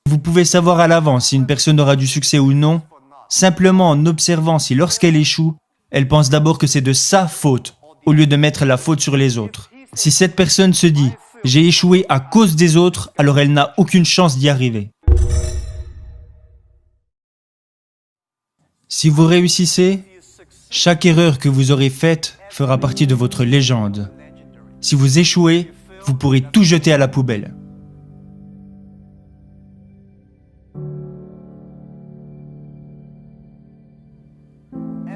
Vous pouvez savoir à l'avance si une personne aura du succès ou non, simplement en observant si lorsqu'elle échoue, elle pense d'abord que c'est de sa faute, au lieu de mettre la faute sur les autres. Si cette personne se dit « j'ai échoué à cause des autres », alors elle n'a aucune chance d'y arriver. Si vous réussissez, chaque erreur que vous aurez faite fera partie de votre légende. Si vous échouez, vous pourrez tout jeter à la poubelle.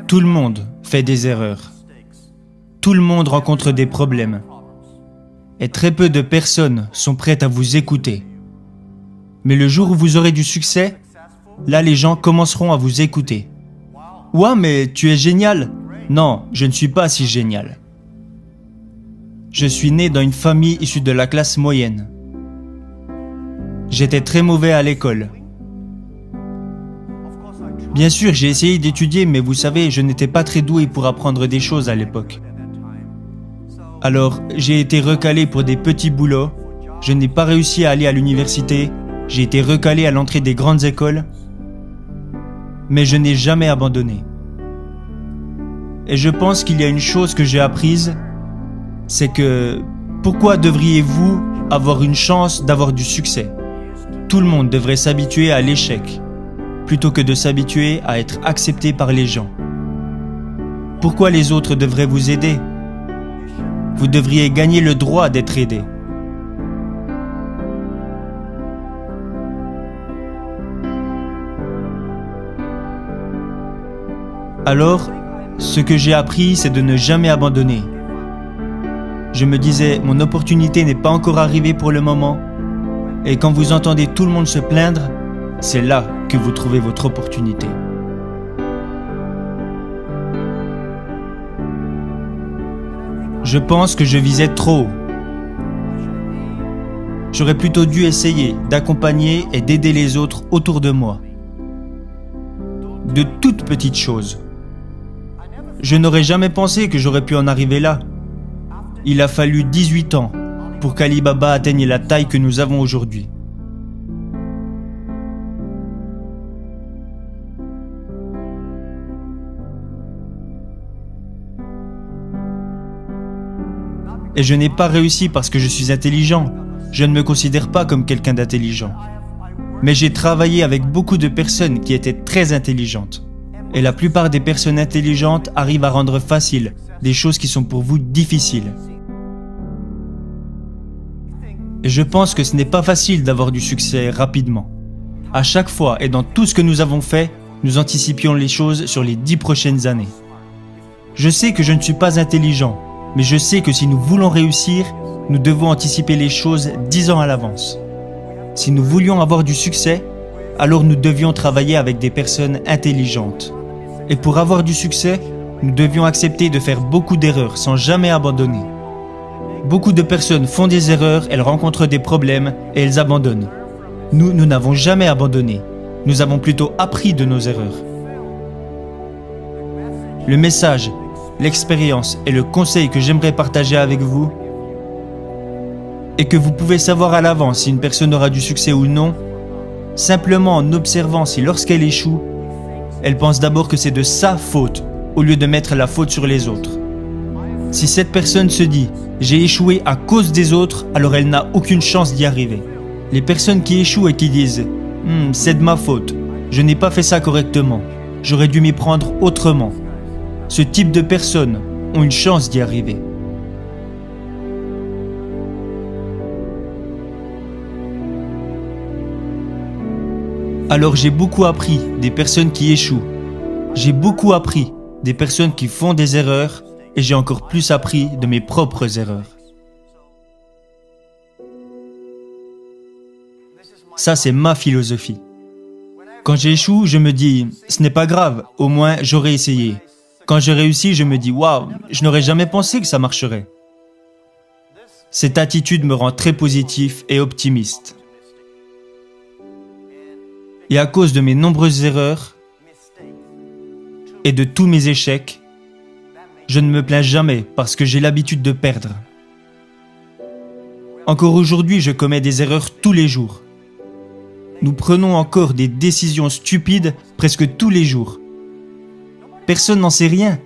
Tout le monde fait des erreurs. Tout le monde rencontre des problèmes. Et très peu de personnes sont prêtes à vous écouter. Mais le jour où vous aurez du succès, là les gens commenceront à vous écouter. « Ouah, mais tu es génial !» Non, je ne suis pas si génial. Je suis né dans une famille issue de la classe moyenne. J'étais très mauvais à l'école. Bien sûr, j'ai essayé d'étudier, mais vous savez, je n'étais pas très doué pour apprendre des choses à l'époque. Alors, j'ai été recalé pour des petits boulots, je n'ai pas réussi à aller à l'université, j'ai été recalé à l'entrée des grandes écoles, mais je n'ai jamais abandonné. Et je pense qu'il y a une chose que j'ai apprise, c'est que pourquoi devriez-vous avoir une chance d'avoir du succès? Tout le monde devrait s'habituer à l'échec, plutôt que de s'habituer à être accepté par les gens. Pourquoi les autres devraient vous aider? Vous devriez gagner le droit d'être aidé. Alors, ce que j'ai appris, c'est de ne jamais abandonner. Je me disais, mon opportunité n'est pas encore arrivée pour le moment. Et quand vous entendez tout le monde se plaindre, c'est là que vous trouvez votre opportunité. Je pense que je visais trop haut. J'aurais plutôt dû essayer d'accompagner et d'aider les autres autour de moi. De toutes petites choses. Je n'aurais jamais pensé que j'aurais pu en arriver là. Il a fallu 18 ans pour qu'Ali Baba atteigne la taille que nous avons aujourd'hui. Et je n'ai pas réussi parce que je suis intelligent. Je ne me considère pas comme quelqu'un d'intelligent. Mais j'ai travaillé avec beaucoup de personnes qui étaient très intelligentes. Et la plupart des personnes intelligentes arrivent à rendre facile des choses qui sont pour vous difficiles. Et je pense que ce n'est pas facile d'avoir du succès rapidement. À chaque fois et dans tout ce que nous avons fait, nous anticipions les choses sur les 10 prochaines années. Je sais que je ne suis pas intelligent, mais je sais que si nous voulons réussir, nous devons anticiper les choses 10 ans à l'avance. Si nous voulions avoir du succès, alors nous devions travailler avec des personnes intelligentes. Et pour avoir du succès, nous devions accepter de faire beaucoup d'erreurs sans jamais abandonner. Beaucoup de personnes font des erreurs, elles rencontrent des problèmes et elles abandonnent. Nous n'avons jamais abandonné. Nous avons plutôt appris de nos erreurs. Le message, l'expérience et le conseil que j'aimerais partager avec vous est que vous pouvez savoir à l'avance si une personne aura du succès ou non, simplement en observant si lorsqu'elle échoue, elle pense d'abord que c'est de sa faute, au lieu de mettre la faute sur les autres. Si cette personne se dit « j'ai échoué à cause des autres », alors elle n'a aucune chance d'y arriver. Les personnes qui échouent et qui disent « c'est de ma faute, je n'ai pas fait ça correctement, j'aurais dû m'y prendre autrement », ce type de personnes ont une chance d'y arriver. Alors j'ai beaucoup appris des personnes qui échouent. J'ai beaucoup appris des personnes qui font des erreurs et j'ai encore plus appris de mes propres erreurs. Ça, c'est ma philosophie. Quand j'échoue, je me dis « ce n'est pas grave, au moins j'aurais essayé ». Quand je réussis, je me dis « waouh, je n'aurais jamais pensé que ça marcherait ». Cette attitude me rend très positif et optimiste. Et à cause de mes nombreuses erreurs et de tous mes échecs, je ne me plains jamais parce que j'ai l'habitude de perdre. Encore aujourd'hui, je commets des erreurs tous les jours. nous prenons encore des décisions stupides presque tous les jours. Personne n'en sait rien.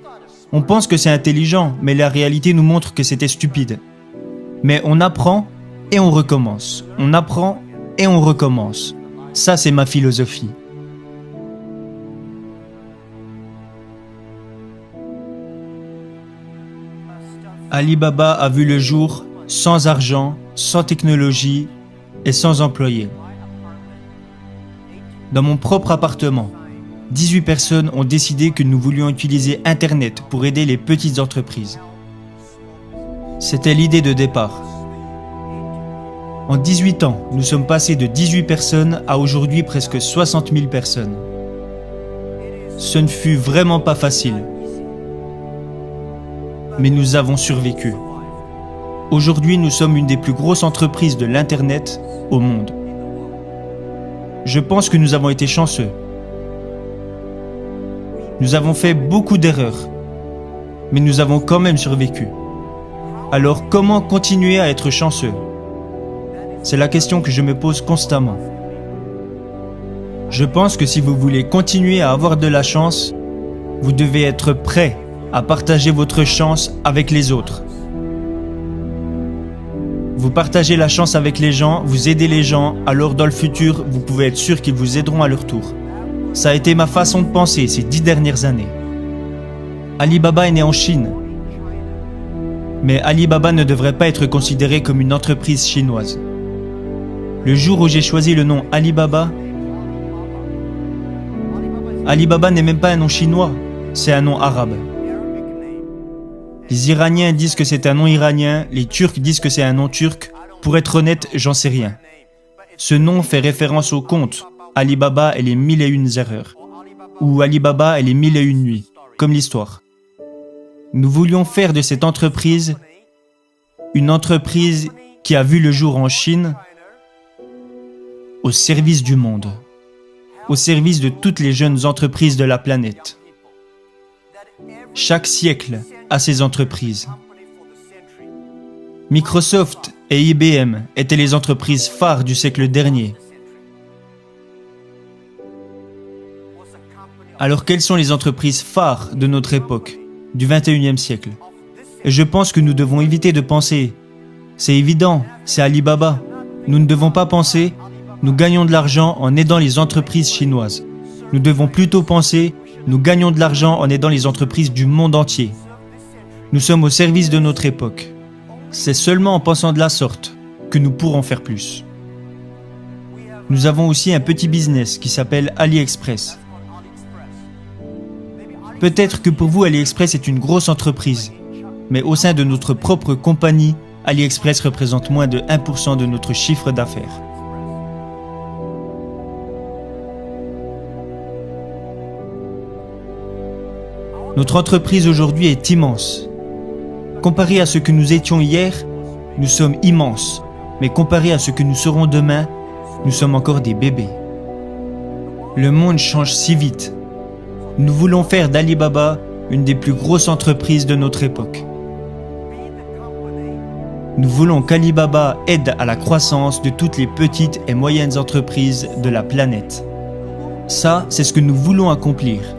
On pense que c'est intelligent, mais la réalité nous montre que c'était stupide. Mais on apprend et on recommence. On apprend et on recommence. Ça, c'est ma philosophie. Alibaba a vu le jour sans argent, sans technologie et sans employés. Dans mon propre appartement, 18 personnes ont décidé que nous voulions utiliser Internet pour aider les petites entreprises. C'était l'idée de départ. En 18 ans, nous sommes passés de 18 personnes à aujourd'hui presque 60 000 personnes. Ce ne fut vraiment pas facile. Mais nous avons survécu. Aujourd'hui, nous sommes une des plus grosses entreprises de l'Internet au monde. Je pense que nous avons été chanceux. Nous avons fait beaucoup d'erreurs, mais nous avons quand même survécu. Alors comment continuer à être chanceux ? C'est la question que je me pose constamment. Je pense que si vous voulez continuer à avoir de la chance, vous devez être prêt à partager votre chance avec les autres. Vous partagez la chance avec les gens, vous aidez les gens, alors dans le futur, vous pouvez être sûr qu'ils vous aideront à leur tour. Ça a été ma façon de penser ces 10 dernières années. Alibaba est né en Chine. Mais Alibaba ne devrait pas être considéré comme une entreprise chinoise. Le jour où j'ai choisi le nom Alibaba, Alibaba n'est même pas un nom chinois, c'est un nom arabe. Les Iraniens disent que c'est un nom iranien, les Turcs disent que c'est un nom turc. Pour être honnête, j'en sais rien. Ce nom fait référence au conte Alibaba et les 1001 erreurs, ou Alibaba et les 1001 nuits, comme l'histoire. Nous voulions faire de cette entreprise une entreprise qui a vu le jour en Chine, au service du monde, au service de toutes les jeunes entreprises de la planète. Chaque siècle a ses entreprises. Microsoft et IBM étaient les entreprises phares du siècle dernier. Alors quelles sont les entreprises phares de notre époque, du 21e siècle ? Et je pense que nous devons éviter de penser « c'est évident, c'est Alibaba ». Nous ne devons pas penser « nous gagnons de l'argent en aidant les entreprises chinoises ». Nous devons plutôt penser « nous gagnons de l'argent en aidant les entreprises du monde entier ». Nous sommes au service de notre époque. C'est seulement en pensant de la sorte que nous pourrons faire plus. Nous avons aussi un petit business qui s'appelle AliExpress. Peut-être que pour vous, AliExpress est une grosse entreprise, mais au sein de notre propre compagnie, AliExpress représente moins de 1% de notre chiffre d'affaires. Notre entreprise aujourd'hui est immense. Comparé à ce que nous étions hier, nous sommes immenses, mais comparé à ce que nous serons demain, nous sommes encore des bébés. Le monde change si vite. Nous voulons faire d'Alibaba une des plus grosses entreprises de notre époque. Nous voulons qu'Alibaba aide à la croissance de toutes les petites et moyennes entreprises de la planète. Ça, c'est ce que nous voulons accomplir.